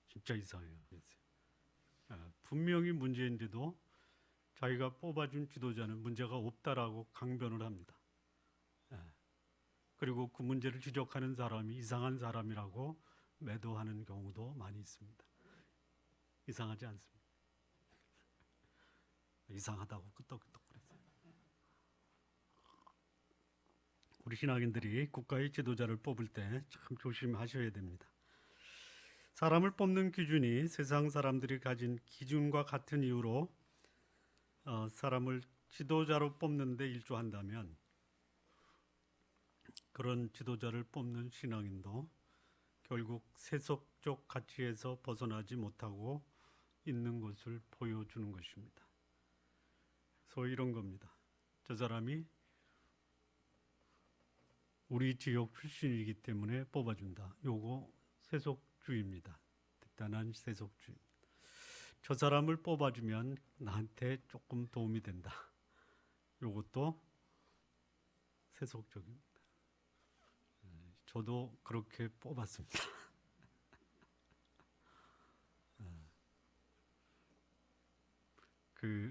진짜 이상해요. 분명히 문제인데도 자기가 뽑아준 지도자는 문제가 없다라고 강변을 합니다. 그리고 그 문제를 지적하는 사람이 이상한 사람이라고 매도하는 경우도 많이 있습니다. 이상하지 않습니까? 이상하다고 끄떡끄떡거렸어요. 우리 신앙인들이 국가의 지도자를 뽑을 때 참 조심하셔야 됩니다. 사람을 뽑는 기준이 세상 사람들이 가진 기준과 같은 이유로 사람을 지도자로 뽑는데 일조한다면 그런 지도자를 뽑는 신앙인도 결국 세속적 가치에서 벗어나지 못하고 있는 것을 보여주는 것입니다. 소위 이런 겁니다. 저 사람이 우리 지역 출신이기 때문에 뽑아준다. 요거 세속주의입니다. 대단한 세속주의. 저 사람을 뽑아주면 나한테 조금 도움이 된다. 요것도 세속적입니다. 저도 그렇게 뽑았습니다.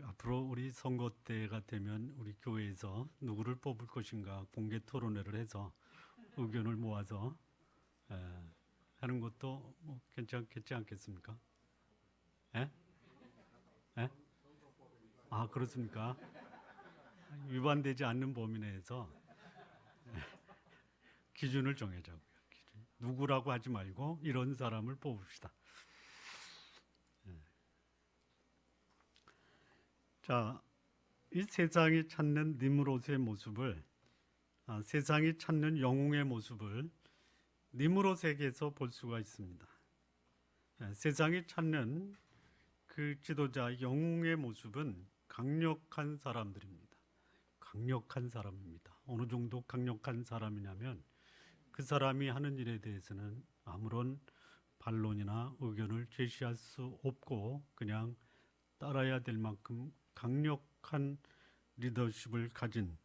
앞으로 우리 선거 때가 되면 우리 교회에서 누구를 뽑을 것인가 공개 토론회를 해서 의견을 모아서 하는 것도 뭐 괜찮겠지 않겠습니까? 에? 에? 아, 그렇습니까? 위반되지 않는 범위 내에서 기준을 정해자고요. 기준. 누구라고 하지 말고 이런 사람을 뽑읍시다. 자, 이 세상이 찾는 니므롯의 모습을 세상이 찾는 영웅의 모습을 니므롯에게서 볼 수가 있습니다. 세상이 찾는 그 지도자 영웅의 모습은 강력한 사람들입니다. 강력한 사람입니다. 어느 정도 강력한 사람이냐면 그 사람이 하는 일에 대해서는 아무런 반론이나 의견을 제시할 수 없고 그냥 따라야 될 만큼 강력한 리더십을 가진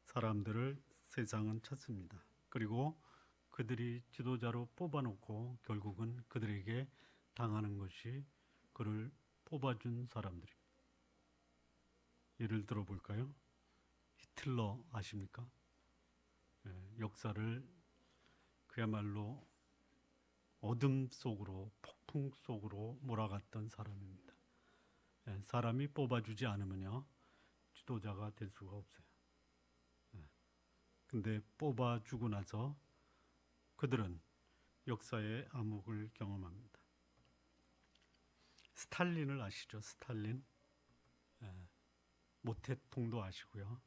사람들을 세상은 찾습니다. 그리고 그들이 지도자로 뽑아놓고 결국은 그들에게 당하는 것이 그를 뽑아준 사람들입니다. 예를 들어 볼까요? 히틀러 아십니까? 역사를 그야말로 어둠 속으로 폭풍 속으로 몰아갔던 사람입니다. 사람이 뽑아주지 않으면요 지도자가 될 수가 없어요. 근데 뽑아주고 나서 그들은 역사의 암흑을 경험합니다. 스탈린을 아시죠? 스탈린. 모태통도 아시고요.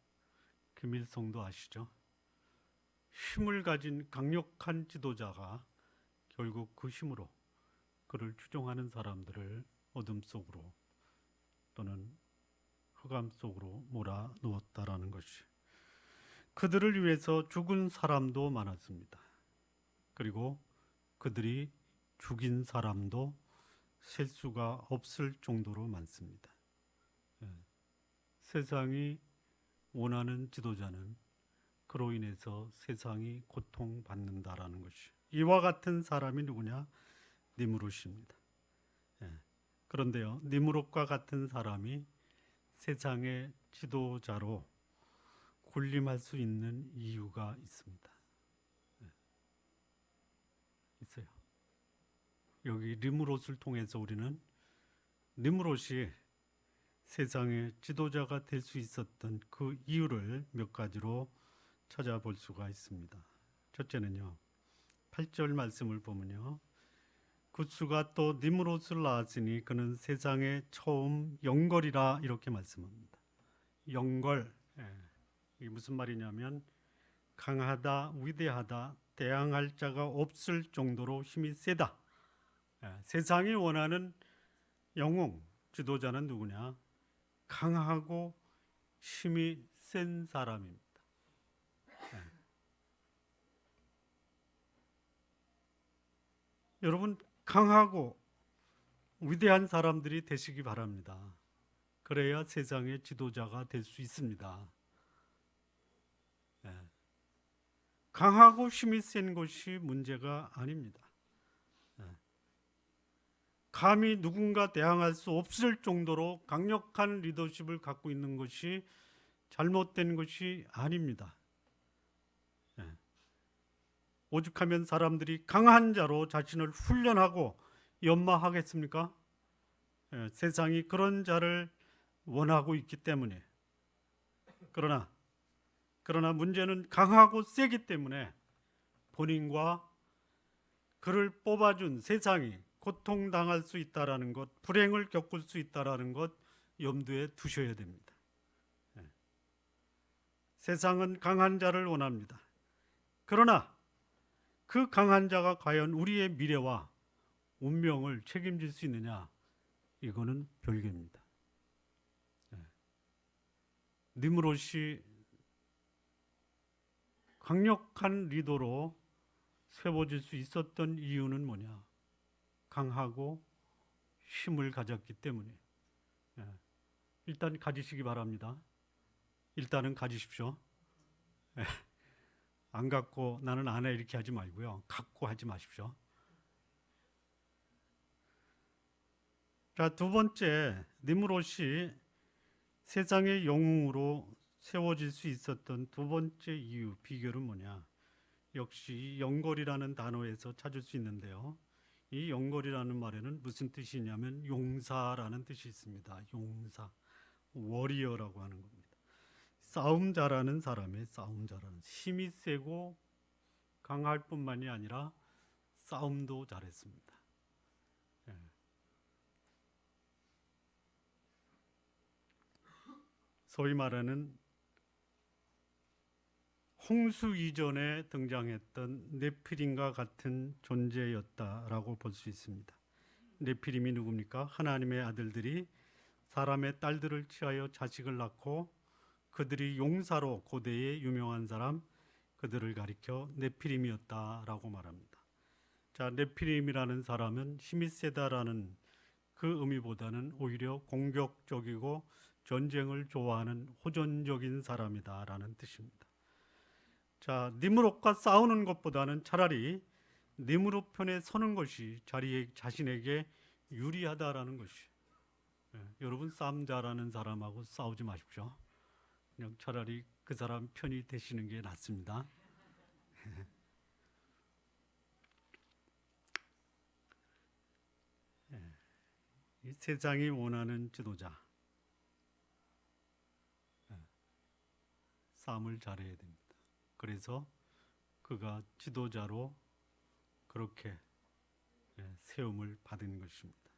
김일성도 아시죠? 힘을 가진 강력한 지도자가 결국 그 힘으로 그를 추종하는 사람들을 어둠 속으로 또는 흑암 속으로 몰아넣었다라는 것이. 그들을 위해서 죽은 사람도 많았습니다. 그리고 그들이 죽인 사람도 셀 수가 없을 정도로 많습니다. 세상이 원하는 지도자는 그로 인해서 세상이 고통받는다라는 것이. 이와 같은 사람이 누구냐? 니므롯입니다. 그런데요, 니므롯과 같은 사람이 세상의 지도자로 군림할 수 있는 이유가 있습니다. 있어요. 여기 니므롯을 통해서 우리는 니므롯이 세상의 지도자가 될 수 있었던 그 이유를 몇 가지로 찾아볼 수가 있습니다. 첫째는요, 8절 말씀을 보면요, 굿수가 또 니므롯을 낳았으니 그는 세상에 처음 영걸이라 이렇게 말씀합니다. 영걸, 이게 무슨 말이냐면 강하다, 위대하다, 대항할 자가 없을 정도로 힘이 세다. 세상이 원하는 영웅 지도자는 누구냐? 강하고 힘이 센 사람입니다. 여러분, 강하고 위대한 사람들이 되시기 바랍니다. 그래야 세상의 지도자가 될 수 있습니다. 강하고 힘이 센 것이 문제가 아닙니다. 감히 누군가 대항할 수 없을 정도로 강력한 리더십을 갖고 있는 것이 잘못된 것이 아닙니다. 예. 오죽하면 사람들이 강한 자로 자신을 훈련하고 연마하겠습니까? 예, 세상이 그런 자를 원하고 있기 때문에. 그러나 문제는 강하고 세기 때문에 본인과 그를 뽑아준 세상이 고통당할 수 있다라는 것, 불행을 겪을 수 있다라는 것 염두에 두셔야 됩니다. 예. 세상은 강한 자를 원합니다. 그러나 그 강한 자가 과연 우리의 미래와 운명을 책임질 수 있느냐? 이거는 별개입니다. 예. 니므롯이 강력한 리더로 세워질 수 있었던 이유는 뭐냐? 강하고 힘을 가졌기 때문에. 예. 일단 가지시기 바랍니다. 일단은 가지십시오. 예. 안 갖고 나는 안 해 이렇게 하지 말고요. 갖고 하지 마십시오. 자, 두 번째, 니므롯이 세상의 영웅으로 세워질 수 있었던 두 번째 이유, 비결은 뭐냐? 역시 영걸이라는 단어에서 찾을 수 있는데요. 이 영걸이라는 말에는 무슨 뜻이 있냐면 용사라는 뜻이 있습니다. 용사, 워리어라고 하는 겁니다. 싸움 잘하는 사람의 싸움 잘하는, 힘이 세고 강할 뿐만이 아니라 싸움도 잘했습니다. 예. 소위 말하는 홍수 이전에 등장했던 네피림과 같은 존재였다라고 볼 수 있습니다. 네피림이 누굽니까? 하나님의 아들들이 사람의 딸들을 취하여 자식을 낳고 그들이 용사로 고대에 유명한 사람, 그들을 가리켜 네피림이었다라고 말합니다. 자, 네피림이라는 사람은 힘이 세다라는 그 의미보다는 오히려 공격적이고 전쟁을 좋아하는 호전적인 사람이다라는 뜻입니다. 자, 니므롯과 싸우는 것보다는 차라리 니므롯 편에 서는 것이 자신에게 유리하다라는 것이. 예, 여러분 싸움 잘하는 사람하고 싸우지 마십시오. 그냥 차라리 그 사람 편이 되시는 게 낫습니다. 예, 이 세상이 원하는 지도자, 싸움을 잘해야 됩니다. 그래서 그가 지도자로 그렇게 세움을 받은 것입니다.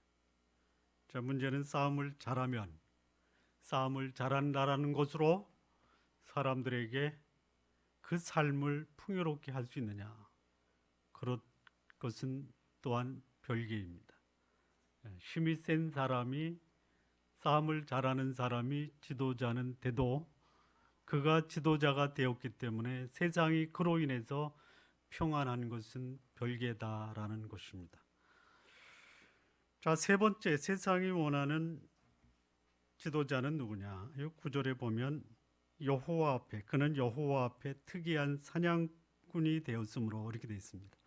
자, 문제는 싸움을 잘한다라는 것으로 사람들에게 그 삶을 풍요롭게 할 수 있느냐? 그런 것은 또한 별개입니다. 힘이 센 사람이, 싸움을 잘하는 사람이 지도자는 돼도 그가 지도자가 되었기 때문에 세상이 그로 인해서 평안한 것은 별개다라는 것입니다. 자, 세 번째, 세상이 원하는 지도자는 누구냐? 이 구절에 보면 여호와 앞에, 그는 여호와 앞에 특이한 사냥꾼이 되었으므로 이렇게 되어 있습니다.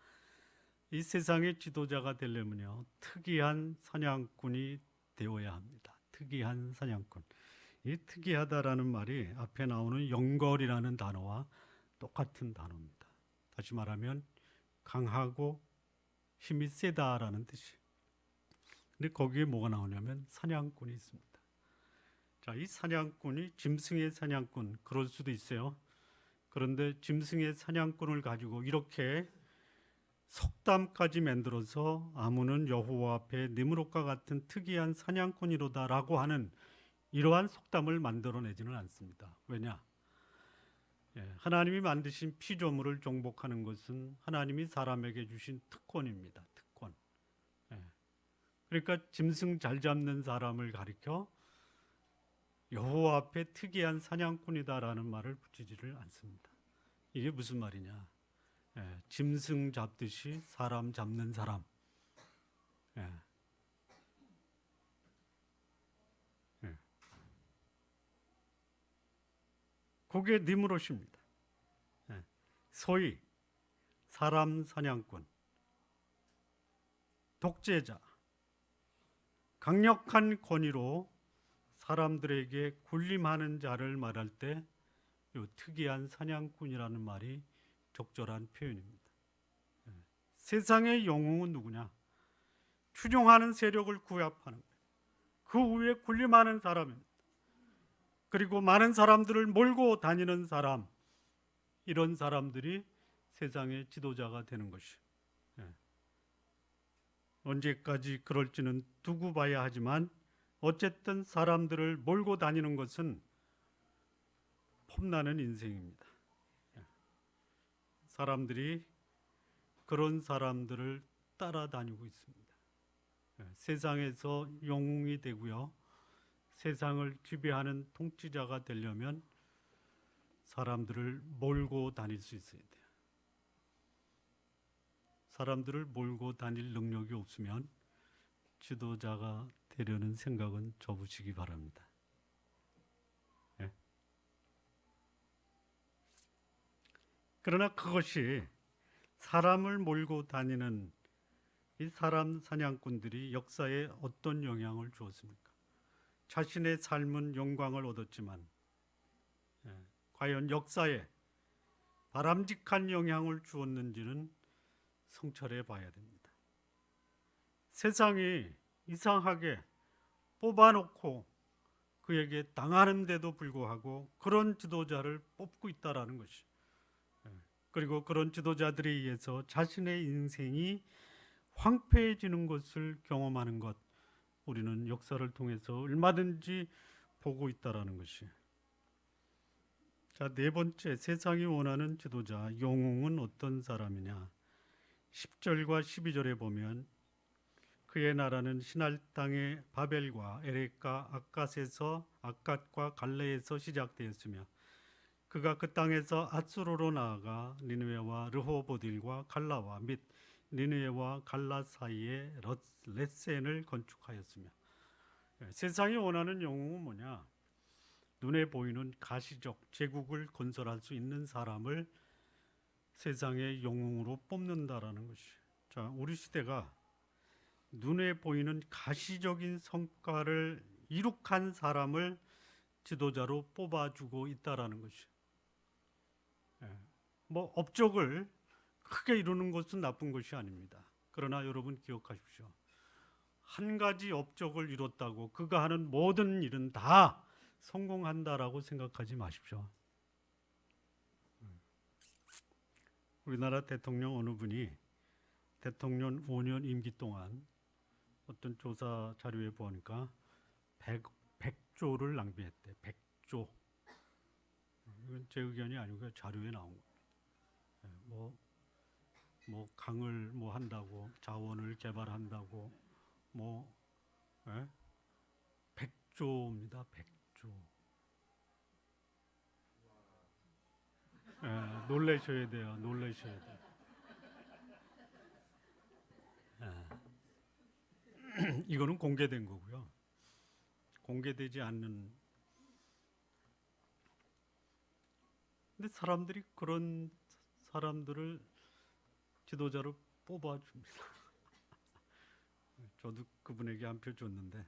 이 세상의 지도자가 되려면요, 특이한 사냥꾼이 되어야 합니다. 특이한 사냥꾼. 이 특이하다라는 말이 앞에 나오는 영걸이라는 단어와 똑같은 단어입니다. 다시 말하면 강하고 힘이 세다라는 뜻이. 근데 거기에 뭐가 나오냐면 사냥꾼이 있습니다. 자, 이 사냥꾼이 짐승의 사냥꾼, 그럴 수도 있어요. 그런데 짐승의 사냥꾼을 가지고 이렇게 속담까지 만들어서 아무는 여호와 앞에 니므롯과 같은 특이한 사냥꾼이로다라고 하는 이러한 속담을 만들어내지는 않습니다. 왜냐? 하나님이 만드신 피조물을 정복하는 것은 하나님이 사람에게 주신 특권입니다. 특권. 그러니까 짐승 잘 잡는 사람을 가리켜 여호와 앞에 특이한 사냥꾼이다라는 말을 붙이지를 않습니다. 이게 무슨 말이냐? 짐승 잡듯이 사람 잡는 사람. 그게 니므롯입니다. 소위 사람 사냥꾼, 독재자, 강력한 권위로 사람들에게 군림하는 자를 말할 때 이 특이한 사냥꾼이라는 말이 적절한 표현입니다. 세상의 영웅은 누구냐? 추종하는 세력을 구압하는 거예요. 그 위에 군림하는 사람입니다. 그리고 많은 사람들을 몰고 다니는 사람, 이런 사람들이 세상의 지도자가 되는 것이에요. 언제까지 그럴지는 두고 봐야 하지만 어쨌든 사람들을 몰고 다니는 것은 폼나는 인생입니다. 사람들이 그런 사람들을 따라다니고 있습니다. 세상에서 영웅이 되고요. 세상을 지배하는 통치자가 되려면 사람들을 몰고 다닐 수 있어야 돼요. 사람들을 몰고 다닐 능력이 없으면 지도자가 되려는 생각은 접으시기 바랍니다. 예? 그러나 그것이 사람을 몰고 다니는 이 사람 사냥꾼들이 역사에 어떤 영향을 주었습니까? 자신의 삶은 영광을 얻었지만 과연 역사에 바람직한 영향을 주었는지는 성찰해 봐야 됩니다. 세상이 이상하게 뽑아놓고 그에게 당하는데도 불구하고 그런 지도자를 뽑고 있다라는 것이, 그리고 그런 지도자들에 의해서 자신의 인생이 황폐해지는 것을 경험하는 것, 우리는 역사를 통해서 얼마든지 보고 있다라는 것이. 자, 네 번째, 세상이 원하는 지도자, 영웅은 어떤 사람이냐? 10절과 12절에 보면 그의 나라는 시날 땅의 바벨과 에렉과 아갓과 갈레에서 시작되었으며 그가 그 땅에서 앗수르로 나아가 니느웨와 르호보딜과 갈라와 및 니느웨와 갈라 사이에 렛센을 건축하였으며. 세상이 원하는 영웅은 뭐냐? 눈에 보이는 가시적 제국을 건설할 수 있는 사람을 세상의 영웅으로 뽑는다라는 것이. 자, 우리 시대가 눈에 보이는 가시적인 성과를 이룩한 사람을 지도자로 뽑아주고 있다라는 것이. 뭐 업적을 크게 이루는 것은 나쁜 것이 아닙니다. 그러나 여러분 기억하십시오. 한 가지 업적을 이뤘다고 그가 하는 모든 일은 다 성공한다라고 생각하지 마십시오. 우리나라 대통령 어느 분이 대통령 5년 임기 동안 어떤 조사 자료에 보니까 100조를 낭비했대. 100조. 이건 제 의견이 아니고 자료에 나온 거예요. 뭐 강을 뭐 한다고, 자원을 개발한다고, 뭐 100조입니다. 100조. 놀라셔야 돼요. 놀라셔야 돼요. 이거는 공개된 거고요. 공개되지 않는. 근데 사람들이 그런 사람들을 지도자로 뽑아줍니다. 저도 그분에게 한 표 줬는데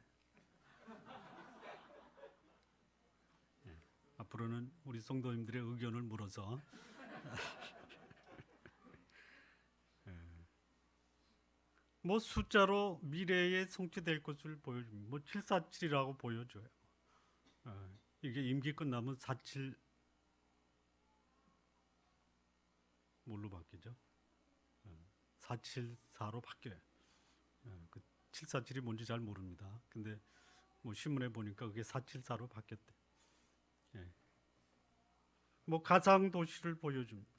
앞으로는 우리 성도님들의 의견을 물어서 뭐 숫자로 미래에 성취될 것을 보여줍니다. 뭐 747이라고 보여줘요. 이게 임기 끝나면 47 뭘로 바뀌죠? 474로 바뀌어요. 그 747이 뭔지 잘 모릅니다. 근데 뭐 신문에 보니까 그게 474로 바뀌었대. 뭐 가상 도시를 보여줍니다.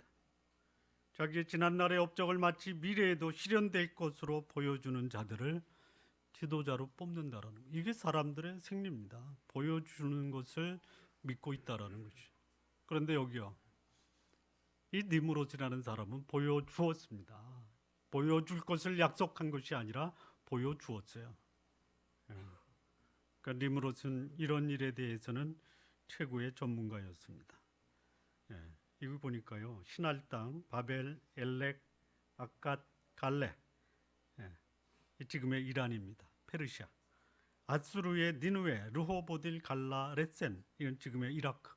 자기의 지난날의 업적을 마치 미래에도 실현될 것으로 보여주는 자들을 지도자로 뽑는다라는 거. 이게 사람들의 생리입니다. 보여주는 것을 믿고 있다라는 것이. 그런데 여기요, 이 니므롯이라는 사람은 보여주었습니다. 보여줄 것을 약속한 것이 아니라 보여주었어요. 그러니까 니므롯은 이런 일에 대해서는 최고의 전문가였습니다. 이거 보니까요, 시날 땅, 바벨, 엘렉, 아갓, 갈레, 지금의 이란입니다. 페르시아. 아수르의 니느웨, 르호보딜, 갈라, 레센, 이건 지금의 이라크,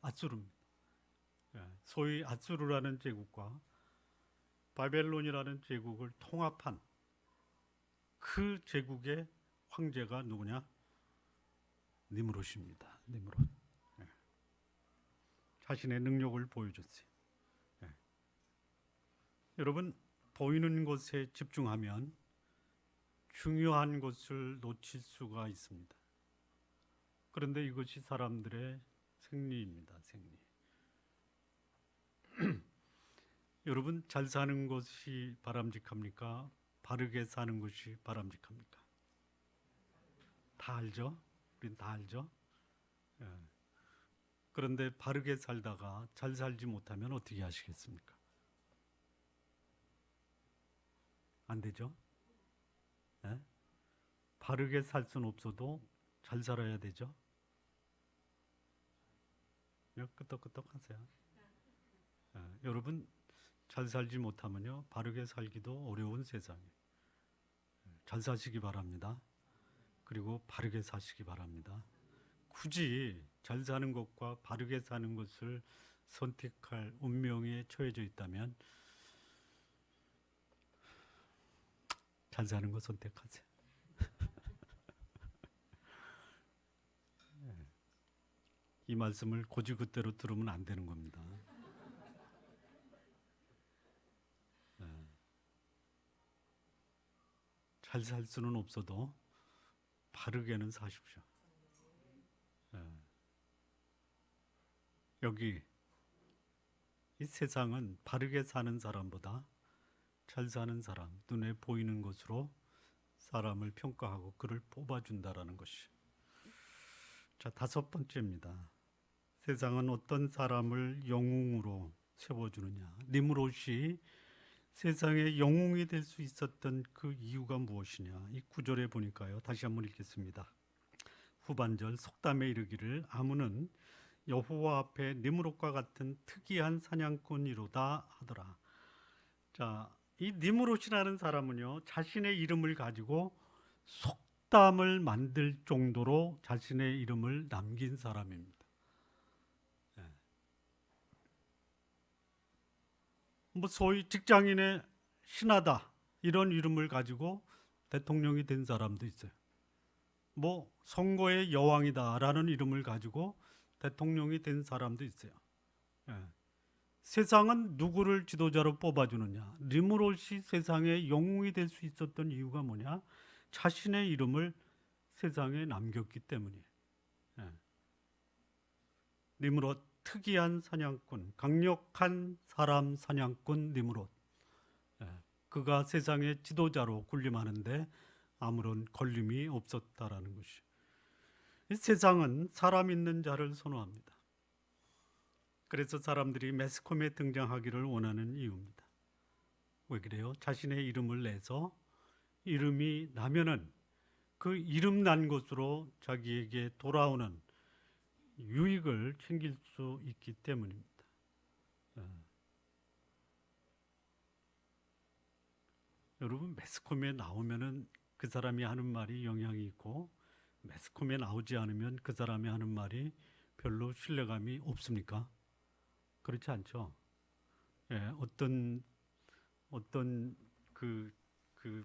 아수르입니다. 소위 아수르라는 제국과 바벨론이라는 제국을 통합한 그 제국의 황제가 누구냐? 니므롯입니다. 니므롯. 자신의 능력을 보여줬어요. 여러분, 보이는 것에 집중하면 중요한 것을 놓칠 수가 있습니다. 그런데 이것이 사람들의 생리입니다. 생리. 여러분, 잘 사는 것이 바람직합니까? 바르게 사는 것이 바람직합니까? 다 알죠? 우린 다 알죠? 그런데 바르게 살다가 잘 살지 못하면 어떻게 하시겠습니까? 안 되죠? 바르게 살 수는 없어도 잘 살아야 되죠? 끄떡끄떡 하세요. 여러분, 잘 살지 못하면요, 바르게 살기도 어려운 세상에 잘 사시기 바랍니다. 그리고 바르게 사시기 바랍니다. 굳이 잘 사는 것과 바르게 사는 것을 선택할 운명에 처해져 있다면 잘 사는 거 선택하세요. 이 말씀을 고지그대로 들으면 안 되는 겁니다. 잘 살 수는 없어도 바르게는 사십시오. 여기 이 세상은 바르게 사는 사람보다 잘 사는 사람, 눈에 보이는 것으로 사람을 평가하고 그를 뽑아준다라는 것이. 자, 5번째입니다. 세상은 어떤 사람을 영웅으로 세워주느냐. 니므롯이 세상의 영웅이 될 수 있었던 그 이유가 무엇이냐. 이 9절에 보니까요. 다시 한번 읽겠습니다. 후반절 속담에 이르기를 아문은 여호와 앞에 니므롯과 같은 특이한 사냥꾼이로다 하더라. 자, 이 니므롯이라는 사람은요, 자신의 이름을 가지고 속담을 만들 정도로 자신의 이름을 남긴 사람입니다. 뭐 소위 직장인의 신하다 이런 이름을 가지고 대통령이 된 사람도 있어요. 뭐 선거의 여왕이다라는 이름을 가지고 대통령이 된 사람도 있어요. 세상은 누구를 지도자로 뽑아주느냐. 니므롯이 세상의 영웅이 될 수 있었던 이유가 뭐냐. 자신의 이름을 세상에 남겼기 때문이에요. 니므롯, 특이한 사냥꾼, 강력한 사람 사냥꾼 니므롯. 그가 세상의 지도자로 군림하는데 아무런 걸림이 없었다라는 것이. 세상은 사람 있는 자를 선호합니다. 그래서 사람들이 매스컴에 등장하기를 원하는 이유입니다. 왜 그래요? 자신의 이름을 내서 이름이 나면은 그 이름 난 것으로 자기에게 돌아오는 유익을 챙길 수 있기 때문입니다. 여러분, 매스컴에 나오면은 그 사람이 하는 말이 영향이 있고 매스컴에 나오지 않으면 그 사람이 하는 말이 별로 신뢰감이 없습니까? 그렇지 않죠. 어떤 그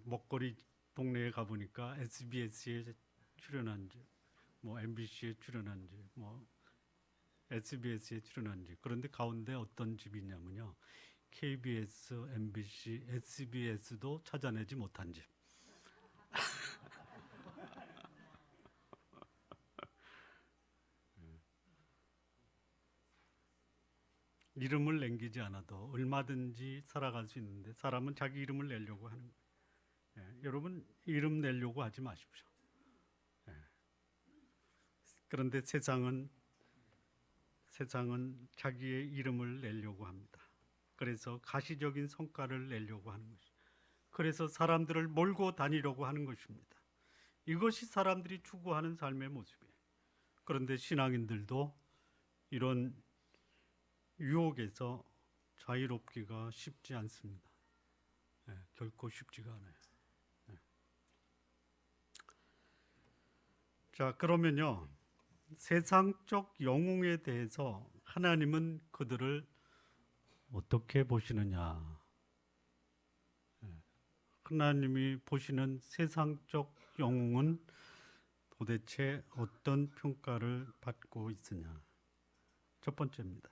먹거리 동네에 가보니까 SBS에 출연한지, 뭐 MBC에 출연한지, 뭐 SBS에 출연한지. 그런데 가운데 어떤 집이 있냐면요, KBS, MBC, SBS도 찾아내지 못한 집. 이름을 남기지 않아도 얼마든지 살아갈 수 있는데 사람은 자기 이름을 내려고 하는 거예요. 여러분, 이름 내려고 하지 마십시오. 그런데 세상은 자기의 이름을 내려고 합니다. 그래서 가시적인 성과를 내려고 하는 것이죠. 그래서 사람들을 몰고 다니려고 하는 것입니다. 이것이 사람들이 추구하는 삶의 모습이에요. 그런데 신앙인들도 이런 유혹에서 자유롭기가 쉽지 않습니다. 결코 쉽지가 않아요. 자, 그러면요. 세상적 영웅에 대해서 하나님은 그들을 어떻게 보시느냐? 하나님이 보시는 세상적 영웅은 도대체 어떤 평가를 받고 있으냐? 첫 번째입니다.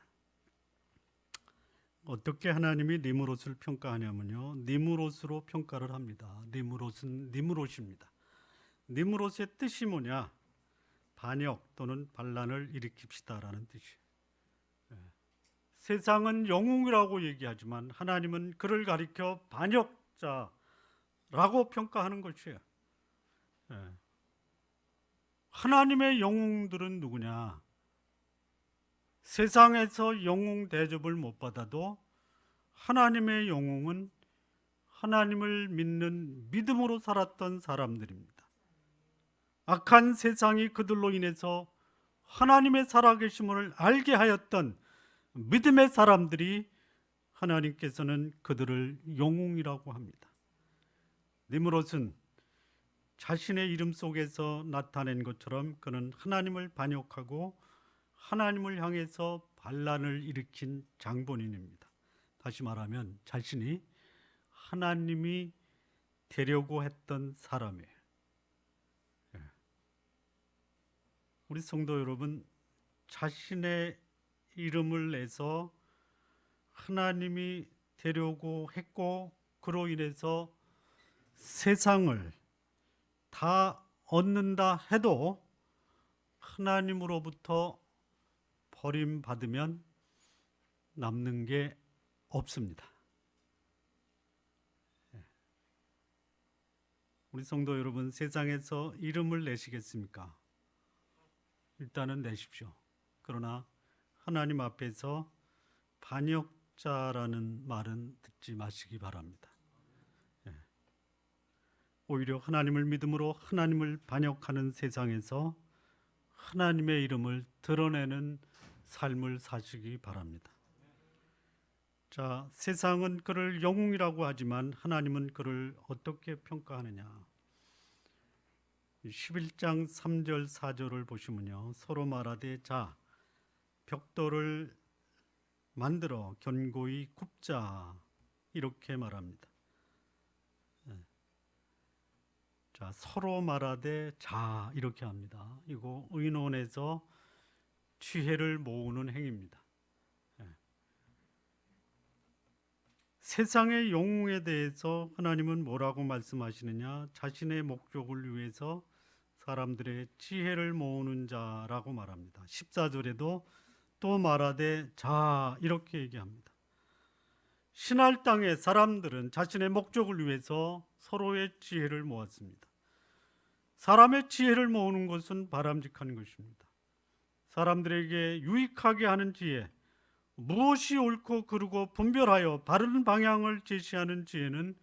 어떻게 하나님이 니므롯을 평가하냐면요. 니므롯으로 평가를 합니다. 니므롯은 니므롯입니다. 니므롯의 뜻이 뭐냐? 반역 또는 반란을 일으킵시다라는 뜻이에요. 세상은 영웅이라고 얘기하지만 하나님은 그를 가리켜 반역자라고 평가하는 것이에요. 하나님의 영웅들은 누구냐? 세상에서 영웅 대접을 못 받아도 하나님의 영웅은 하나님을 믿는 믿음으로 살았던 사람들입니다. 악한 세상이 그들로 인해서 하나님의 살아계심을 알게 하였던 믿음의 사람들이 하나님께서는 그들을 영웅이라고 합니다. 니므롯은 자신의 이름 속에서 나타낸 것처럼 그는 하나님을 반역하고 하나님을 향해서 반란을 일으킨 장본인입니다. 다시 말하면 자신이 하나님이 되려고 했던 사람이에요. 우리 성도 여러분, 자신의 이름을 내서 하나님이 되려고 했고 그로 인해서 세상을 다 얻는다 해도 하나님으로부터 버림받으면 남는 게 없습니다. 우리 성도 여러분, 세상에서 이름을 내시겠습니까? 일단은 내십시오. 그러나 하나님 앞에서 반역자라는 말은 듣지 마시기 바랍니다. 오히려 하나님을 믿음으로 하나님을 반역하는 세상에서 하나님의 이름을 드러내는 삶을 사시기 바랍니다. 자, 세상은 그를 영웅이라고 하지만 하나님은 그를 어떻게 평가하느냐? 11장 3절 4절을 보시면요. 서로 말하되 자, 벽돌을 만들어 견고히 굽자 이렇게 말합니다. 자, 서로 말하되 자 이렇게 합니다. 이거 의논에서 지혜를 모으는 행위입니다. 세상의 영웅에 대해서 하나님은 뭐라고 말씀하시느냐? 자신의 목적을 위해서 사람들의 지혜를 모으는 자라고 말합니다. 14절에도 또 말하되 자 이렇게 얘기합니다. 신할 땅의 사람들은 자신의 목적을 위해서 서로의 지혜를 모았습니다. 사람의 지혜를 모으는 것은 바람직한 것입니다. 사람들에게 유익하게 하는 지혜, 무엇이 옳고 그르고 분별하여 바른 방향을 제시하는 지혜는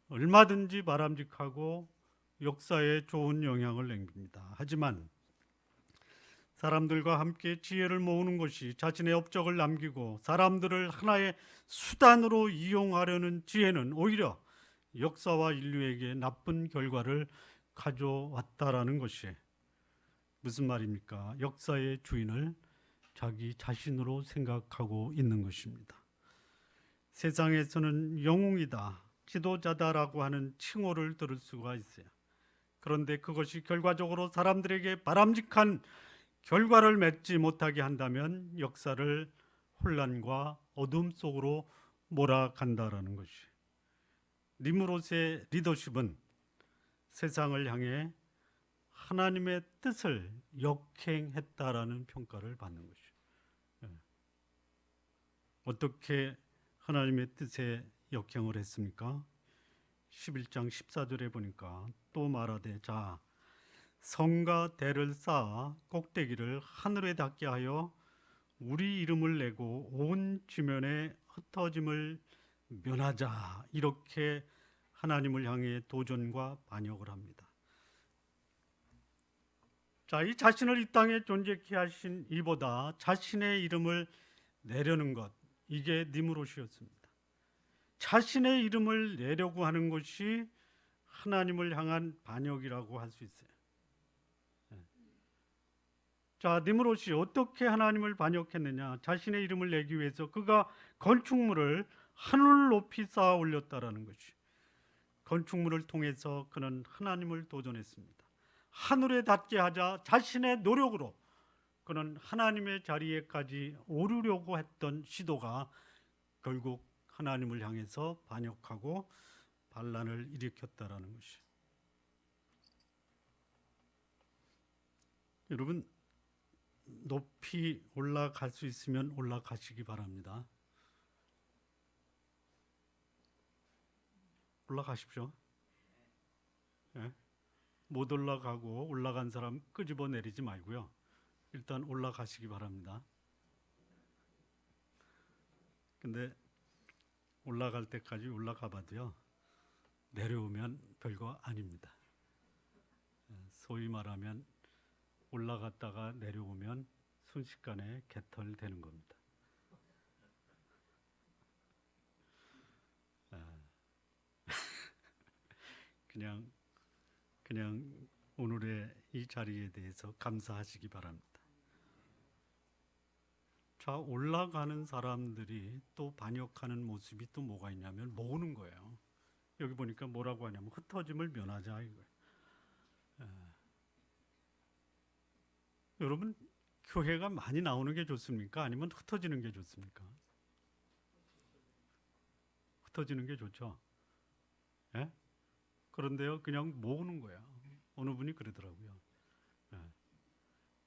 얼마든지 바람직하고 역사에 좋은 영향을 남깁니다. 하지만 사람들과 함께 지혜를 모으는 것이 자신의 업적을 남기고 사람들을 하나의 수단으로 이용하려는 지혜는 오히려 역사와 인류에게 나쁜 결과를 가져왔다라는 것이 무슨 말입니까? 역사의 주인을 자기 자신으로 생각하고 있는 것입니다. 세상에서는 영웅이다, 지도자다라고 하는 칭호를 들을 수가 있어요. 그런데 그것이 결과적으로 사람들에게 바람직한 결과를 맺지 못하게 한다면 역사를 혼란과 어둠 속으로 몰아간다라는 것이. 니므롯의 리더십은 세상을 향해 하나님의 뜻을 역행했다라는 평가를 받는 것이죠. 어떻게 하나님의 뜻에 역행을 했습니까? 11장 14절에 보니까 또 말하되 자, 성과 대를 쌓아 꼭대기를 하늘에 닿게 하여 우리 이름을 내고 온 지면에 흩어짐을 면하자 이렇게 하나님을 향해 도전과 반역을 합니다. 자, 이 자신을 이 땅에 존재케 하신 이보다 자신의 이름을 내려는 것, 이게 니므롯이었습니다. 자신의 이름을 내려고 하는 것이 하나님을 향한 반역이라고 할 수 있어요. 자, 니므롯이 어떻게 하나님을 반역했느냐? 자신의 이름을 내기 위해서 그가 건축물을 하늘 높이 쌓아 올렸다라는 것이. 건축물을 통해서 그는 하나님을 도전했습니다. 하늘에 닿게 하자 자신의 노력으로 그는 하나님의 자리에까지 오르려고 했던 시도가 결국 하나님을 향해서 반역하고 반란을 일으켰다라는 것이. 여러분, 높이 올라갈 수 있으면 올라가시기 바랍니다. 올라가십시오. 예? 못 올라가고 올라간 사람 끄집어 내리지 말고요. 일단 올라가시기 바랍니다. 근데 올라갈 때까지 올라가 봐도요. 내려오면 별거 아닙니다. 소위 말하면 올라갔다가 내려오면 순식간에 개털되는 겁니다. 그냥 오늘의 이 자리에 대해서 감사하시기 바랍니다. 자, 올라가는 사람들이 또 반역하는 모습이 또 뭐가 있냐면 모으는 거예요. 여기 보니까 뭐라고 하냐면 흩어짐을 면하자 이거예요. 여러분, 교회가 많이 나오는 게 좋습니까? 아니면 흩어지는 게 좋습니까? 흩어지는 게 좋죠. 예? 그런데요, 그냥 모으는 거야. 어느 분이 그러더라고요.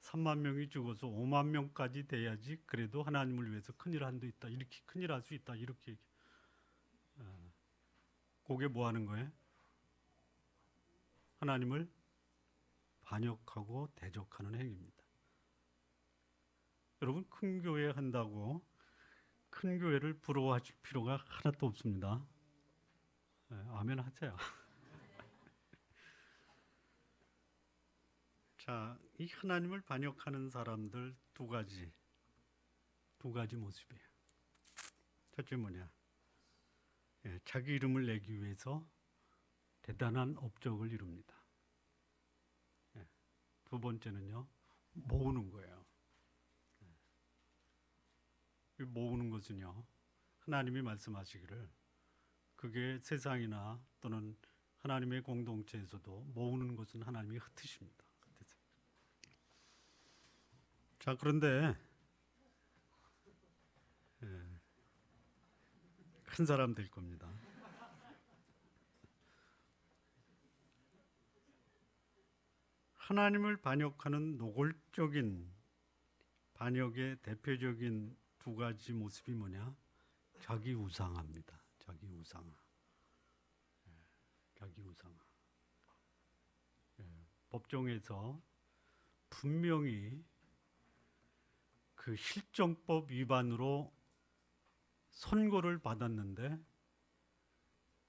3만 명이 죽어서 5만 명까지 돼야지 그래도 하나님을 위해서 큰일 한 데 있다. 이렇게 큰일 할 수 있다. 이렇게. 그게 뭐 하는 거예요? 하나님을 반역하고 대적하는 행위입니다. 여러분, 큰 교회 한다고 큰 교회를 부러워하실 필요가 하나도 없습니다. 아멘 하세요. 자, 이 하나님을 반역하는 사람들 두 가지 모습이에요. 첫째 뭐냐? 자기 이름을 내기 위해서 대단한 업적을 이룹니다. 두 번째는요, 모으는 거예요. 모으는 것은요, 하나님이 말씀하시기를 그게 세상이나 또는 하나님의 공동체에서도 모으는 것은 하나님이 흩으십니다. 자, 그런데 큰 사람 될 겁니다. 하나님을 반역하는 노골적인 반역의 대표적인 두 가지 모습이 뭐냐? 자기 우상화입니다. 자기 우상화. 자기 우상화. 법정에서 분명히 그 실정법 위반으로 선고를 받았는데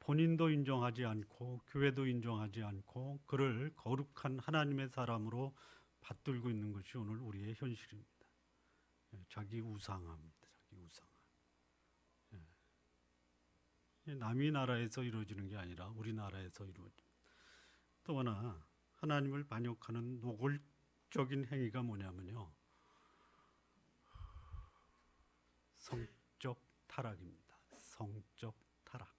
본인도 인정하지 않고 교회도 인정하지 않고 그를 거룩한 하나님의 사람으로 받들고 있는 것이 오늘 우리의 현실입니다. 자기 우상화입니다. 자기 우상화. 남의 나라에서 이루어지는 게 아니라 우리나라에서 이루어집니다. 또 하나 하나님을 반역하는 노골적인 행위가 뭐냐면요, 성적 타락입니다. 성적 타락.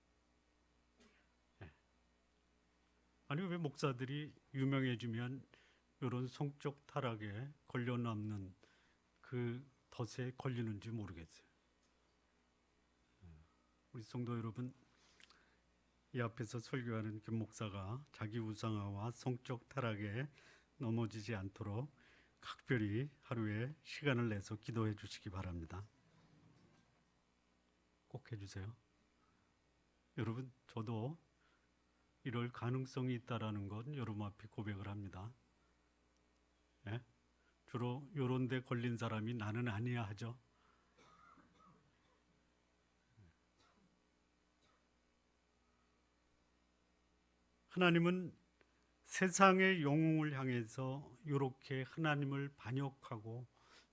아니, 왜 목사들이 유명해지면 이런 성적 타락에 걸려남는 그 덫에 걸리는지 모르겠어요. 우리 성도 여러분, 이 앞에서 설교하는 김 목사가 자기 우상화와 성적 타락에 넘어지지 않도록 각별히 하루에 시간을 내서 기도해 주시기 바랍니다. 꼭 해주세요. 여러분, 저도 이럴 가능성이 있다라는 건 여러분 앞에 고백을 합니다. 예? 주로 이런 데 걸린 사람이 나는 아니야 하죠. 하나님은 세상의 영웅을 향해서 이렇게 하나님을 반역하고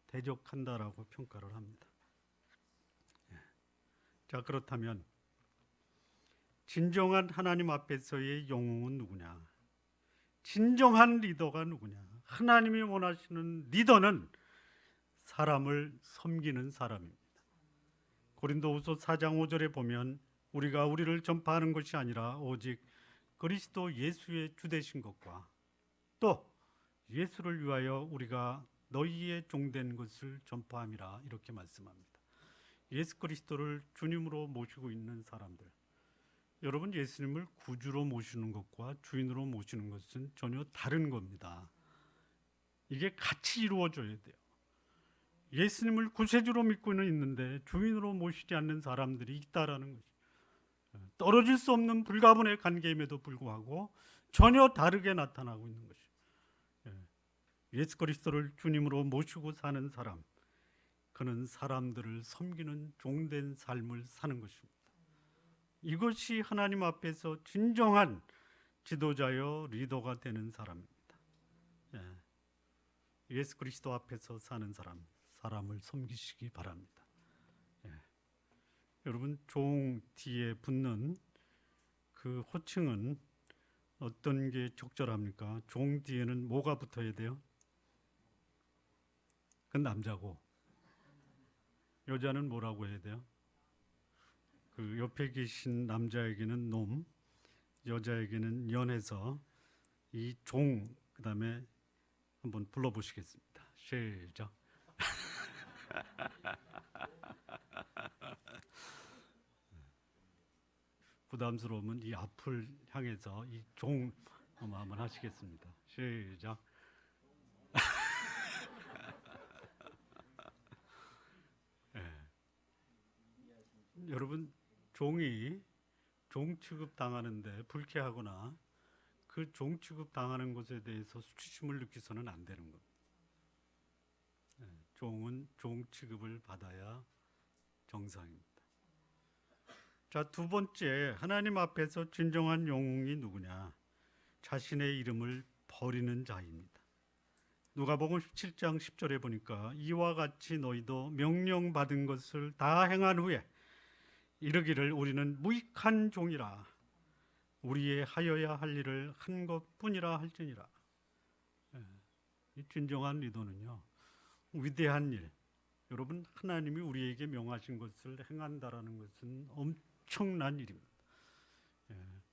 대적한다라고 평가를 합니다. 자, 그렇다면 진정한 하나님 앞에서의 영웅은 누구냐? 진정한 리더가 누구냐? 하나님이 원하시는 리더는 사람을 섬기는 사람입니다. 고린도후서 4장 5절에 보면 우리가 우리를 전파하는 것이 아니라 오직 그리스도 예수의 주되신 것과 또 예수를 위하여 우리가 너희의 종된 것을 전파함이라 이렇게 말씀합니다. 예수 그리스도를 주님으로 모시고 있는 사람들, 여러분 예수님을 구주로 모시는 것과 주인으로 모시는 것은 전혀 다른 겁니다. 이게 같이 이루어져야 돼요. 예수님을 구세주로 믿고는 있는데 주인으로 모시지 않는 사람들이 있다라는 것이 떨어질 수 없는 불가분의 관계임에도 불구하고 전혀 다르게 나타나고 있는 것이 예수 그리스도를 주님으로 모시고 사는 사람, 그는 사람들을 섬기는 종된 삶을 사는 것입니다. 이것이 하나님 앞에서 진정한 지도자여 리더가 되는 사람입니다. 예수 그리스도 앞에서 사는 사람, 사람을 섬기시기 바랍니다. 여러분 종 뒤에 붙는 그 호칭은 어떤 게 적절합니까? 종 뒤에는 뭐가 붙어야 돼요? 그건 남자고 여자는 뭐라고 해야 돼요? 그 옆에 계신 남자에게는 놈, 여자에게는 연해서 이 종 그다음에 한번 불러보시겠습니다. 시작. 부담스러우면 이 앞을 향해서 이 종 한번 하시겠습니다. 시작. 여러분 종이 종 취급 당하는데 불쾌하거나 그 종 취급 당하는 것에 대해서 수치심을 느끼서는 안 되는 겁니다. 종은 종 취급을 받아야 정상입니다. 자, 두 번째, 하나님 앞에서 진정한 영웅이 누구냐? 자신의 이름을 버리는 자입니다. 누가복음 17장 10절에 보니까 이와 같이 너희도 명령받은 것을 다 행한 후에 이르기를 우리는 무익한 종이라 우리의 하여야 할 일을 한 것뿐이라 할지니라. 이 진정한 리더는요, 위대한 일, 여러분 하나님이 우리에게 명하신 것을 행한다라는 것은 엄청난 일입니다.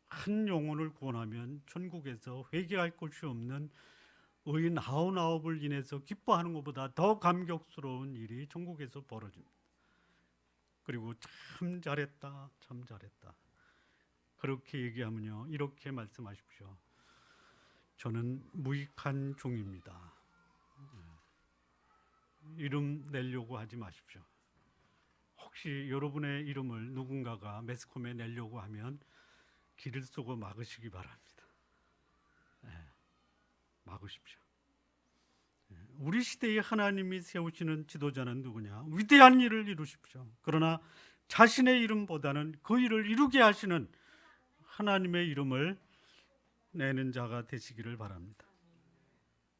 한 영혼을 구원하면 천국에서 회개할 곳이 없는 의인 99을 인해서 기뻐하는 것보다 더 감격스러운 일이 천국에서 벌어집니다. 그리고 참 잘했다, 참 잘했다. 그렇게 얘기하면요, 이렇게 말씀하십시오. 저는 무익한 종입니다. 이름 내려고 하지 마십시오. 혹시 여러분의 이름을 누군가가 매스컴에 내려고 하면 길을 쏘고 막으시기 바랍니다. 막으십시오. 우리 시대에 하나님이 세우시는 지도자는 누구냐? 위대한 일을 이루십시오. 그러나 자신의 이름보다는 그 일을 이루게 하시는 하나님의 이름을 내는 자가 되시기를 바랍니다.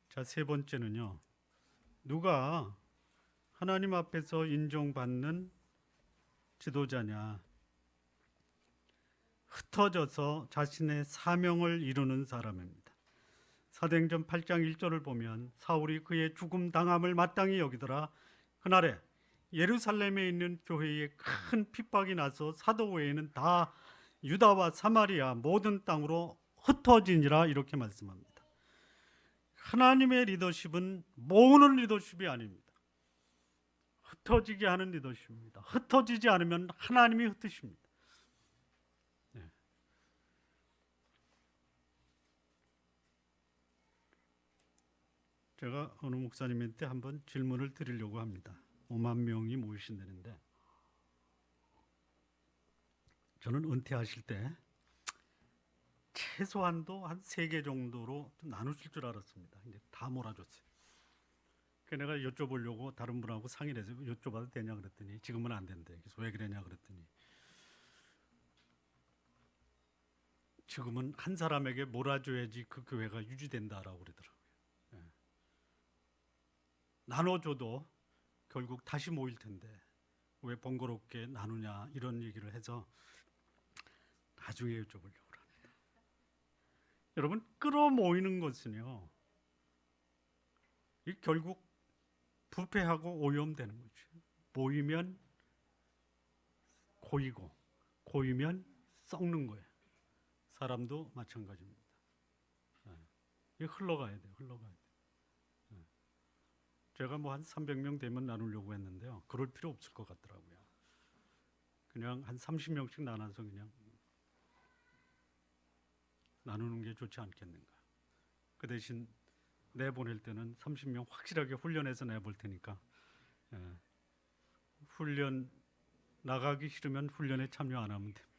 자, 세 번째는요, 누가 하나님 앞에서 인정받는 지도자냐? 흩어져서 자신의 사명을 이루는 사람입니다. 사도행전 8장 1절을 보면 사울이 그의 죽음 당함을 마땅히 여기더라. 그날에 예루살렘에 있는 교회에 큰 핍박이 나서 사도 외에는 다 유다와 사마리아 모든 땅으로 흩어지니라 이렇게 말씀합니다. 하나님의 리더십은 모으는 리더십이 아닙니다. 흩어지게 하는 리더십입니다. 흩어지지 않으면 하나님이 흩으십니다. 제가 어느 목사님한테 한번 질문을 드리려고 합니다. 5만 명이 모이신다는데 저는 은퇴하실 때 최소한도 한 3개 정도로 좀 나누실 줄 알았습니다. 이제 다 몰아줬어요. 그래서 내가 여쭤보려고 다른 분하고 상의를 해서 여쭤봐도 되냐 그랬더니 지금은 안 된대. 그래서 왜 그러냐 그랬더니 지금은 한 사람에게 몰아줘야지 그 교회가 유지된다라고 그러더라고요. 나눠줘도 결국 다시 모일 텐데 왜 번거롭게 나누냐 이런 얘기를 해서 나중에 여쭤보려고 합니다. 여러분 끌어모이는 것은요, 이 결국 부패하고 오염되는 거죠. 모이면 고이고 고이면 썩는 거예요. 사람도 마찬가지입니다. 이 흘러가야 돼요. 흘러가야 돼요. 제가 뭐 한 300명 되면 나누려고 했는데요. 그럴 필요 없을 것 같더라고요. 그냥 한 30명씩 나눠서 그냥 나누는 게 좋지 않겠는가. 그 대신 내보낼 때는 30명 확실하게 훈련해서 내볼 테니까 훈련 나가기 싫으면 훈련에 참여 안 하면 됩니다.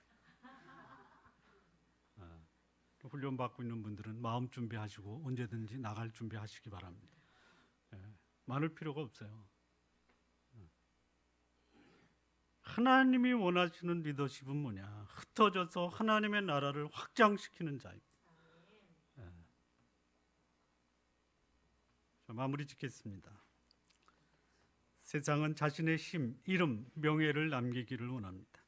훈련 받고 있는 분들은 마음 준비하시고 언제든지 나갈 준비하시기 바랍니다. 많을 필요가 없어요. 하나님이 원하시는 리더십은 뭐냐? 흩어져서 하나님의 나라를 확장시키는 자입니다. 마무리 짓겠습니다. 세상은 자신의 힘, 이름, 명예를 남기기를 원합니다.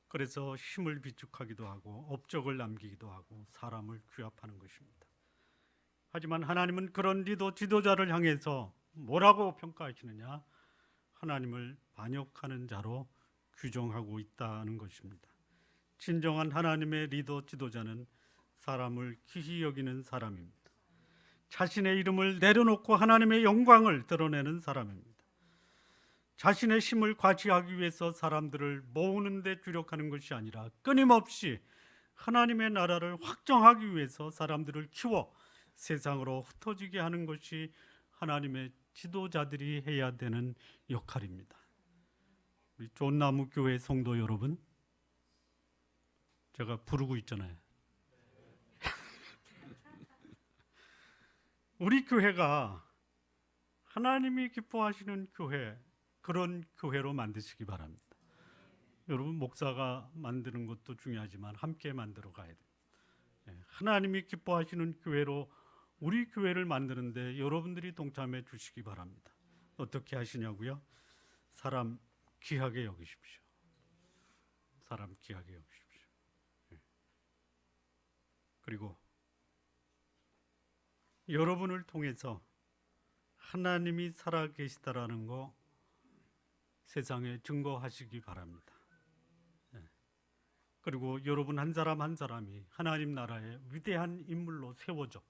그래서 힘을 비축하기도 하고 업적을 남기기도 하고 사람을 규합하는 것입니다. 하지만 하나님은 그런 리더, 지도자를 향해서 뭐라고 평가하시느냐? 하나님을 반역하는 자로 규정하고 있다는 것입니다. 진정한 하나님의 리더, 지도자는 사람을 귀히 여기는 사람입니다. 자신의 이름을 내려놓고 하나님의 영광을 드러내는 사람입니다. 자신의 힘을 과시하기 위해서 사람들을 모으는 데 주력하는 것이 아니라 끊임없이 하나님의 나라를 확정하기 위해서 사람들을 키워 세상으로 흩어지게 하는 것이 하나님의 지도자들이 해야 되는 역할입니다. 우리 좋은나무 교회 성도 여러분, 제가 부르고 있잖아요. 우리 교회가 하나님이 기뻐하시는 교회, 그런 교회로 만드시기 바랍니다. 여러분, 목사가 만드는 것도 중요하지만 함께 만들어 가야 돼요. 하나님이 기뻐하시는 교회로 우리 교회를 만드는데 여러분들이 동참해 주시기 바랍니다. 어떻게 하시냐고요? 사람 귀하게 여기십시오. 사람 귀하게 여기십시오. 그리고 여러분을 통해서 하나님이 살아계시다라는 거 세상에 증거하시기 바랍니다. 그리고 여러분 한 사람 한 사람이 하나님 나라의 위대한 인물로 세워져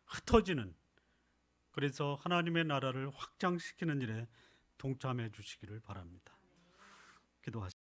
흩어지는, 그래서 하나님의 나라를 확장시키는 일에 동참해 주시기를 바랍니다. 기도하시겠습니다.